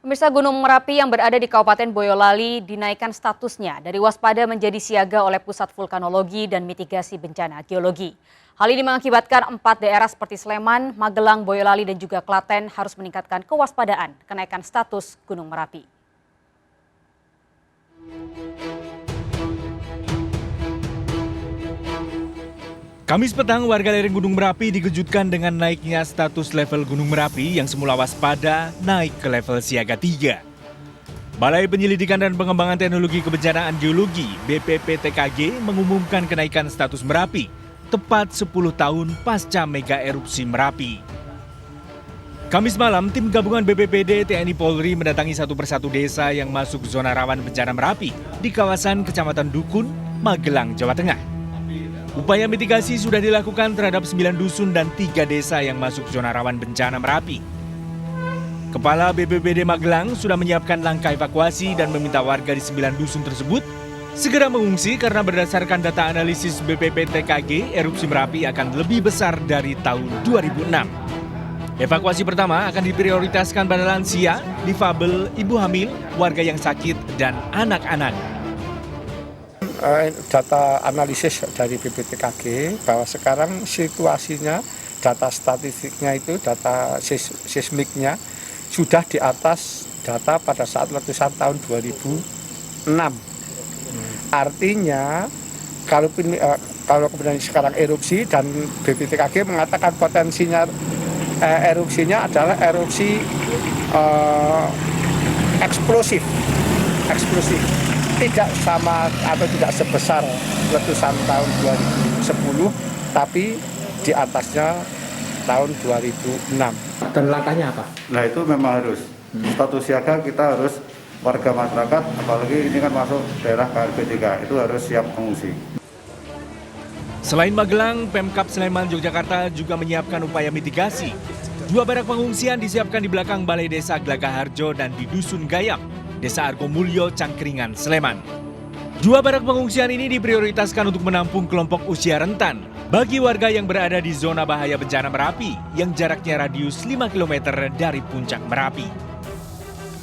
Pemirsa, Gunung Merapi yang berada di Kabupaten Boyolali dinaikkan statusnya dari waspada menjadi siaga oleh Pusat Vulkanologi dan Mitigasi Bencana Geologi. Hal ini mengakibatkan 4 daerah seperti Sleman, Magelang, Boyolali dan juga Klaten harus meningkatkan kewaspadaan kenaikan status Gunung Merapi. Kamis petang, warga lereng Gunung Merapi dikejutkan dengan naiknya status level Gunung Merapi yang semula waspada naik ke level siaga 3. Balai Penyelidikan dan Pengembangan Teknologi Kebencanaan Geologi (BPPTKG) mengumumkan kenaikan status Merapi tepat 10 tahun pasca mega erupsi Merapi. Kamis malam, tim gabungan BPBD TNI Polri mendatangi satu persatu desa yang masuk zona rawan bencana Merapi di kawasan Kecamatan Dukun, Magelang, Jawa Tengah. Upaya mitigasi sudah dilakukan terhadap 9 dusun dan 3 desa yang masuk zona rawan bencana Merapi. Kepala BPBD Magelang sudah menyiapkan langkah evakuasi dan meminta warga di 9 dusun tersebut segera mengungsi karena berdasarkan data analisis BPPTKG, erupsi Merapi akan lebih besar dari tahun 2006. Evakuasi pertama akan diprioritaskan pada lansia, difabel, ibu hamil, warga yang sakit, dan anak-anak. Data analisis dari BPPTKG bahwa sekarang situasinya, data statistiknya itu, data seismiknya sudah di atas data pada saat letusan tahun 2006. Artinya kalau kemudian sekarang erupsi dan BPPTKG mengatakan potensinya erupsinya adalah erupsi eksplosif. Tidak sama atau tidak sebesar letusan tahun 2010, tapi di atasnya tahun 2006. Dan langkahnya apa? Nah itu memang harus status siaga, kita harus warga masyarakat, apalagi ini kan masuk daerah KRB 3, itu harus siap mengungsi. Selain Magelang, Pemkab Sleman Yogyakarta juga menyiapkan upaya mitigasi. 2 barak pengungsian disiapkan di belakang Balai Desa Glagaharjo dan di Dusun Gayam, Desa Argomulyo, Cangkringan, Sleman. 2 barak pengungsian ini diprioritaskan untuk menampung kelompok usia rentan bagi warga yang berada di zona bahaya bencana Merapi yang jaraknya radius 5 km dari puncak Merapi.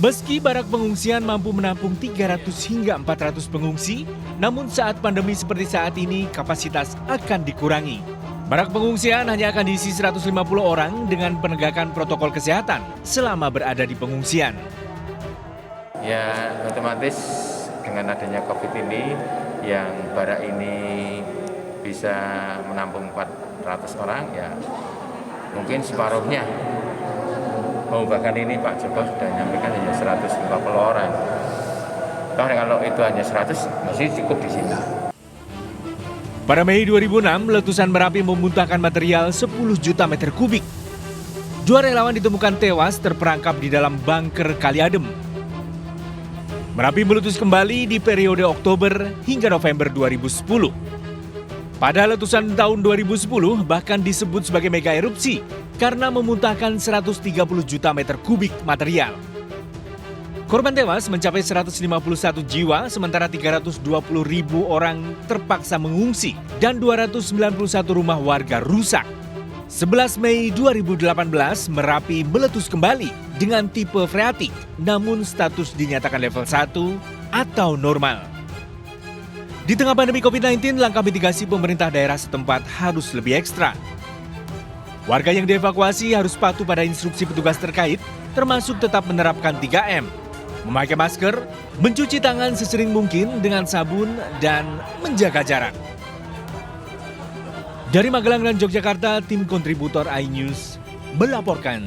Meski barak pengungsian mampu menampung 300 hingga 400 pengungsi, namun saat pandemi seperti saat ini kapasitas akan dikurangi. Barak pengungsian hanya akan diisi 150 orang dengan penegakan protokol kesehatan selama berada di pengungsian. Ya otomatis dengan adanya COVID ini yang barak ini bisa menampung 400 orang ya mungkin separuhnya. Bahkan ini Pak Joko sudah menyampaikan hanya 150 orang. Kalau itu hanya 100 masih cukup di sini. Pada Mei 2006, letusan Merapi memuntahkan material 10 juta meter kubik. 2 relawan ditemukan tewas terperangkap di dalam bunker Kali Adem. Merapi meletus kembali di periode Oktober hingga November 2010. Pada letusan tahun 2010 bahkan disebut sebagai mega erupsi karena memuntahkan 130 juta meter kubik material. Korban tewas mencapai 151 jiwa, sementara 320 ribu orang terpaksa mengungsi dan 291 rumah warga rusak. 11 Mei 2018, Merapi meletus kembali dengan tipe freatik, namun status dinyatakan level 1 atau normal. Di tengah pandemi COVID-19, langkah mitigasi pemerintah daerah setempat harus lebih ekstra. Warga yang dievakuasi harus patuh pada instruksi petugas terkait, termasuk tetap menerapkan 3M, memakai masker, mencuci tangan sesering mungkin dengan sabun, dan menjaga jarak. Dari Magelang dan Yogyakarta, tim kontributor iNews melaporkan.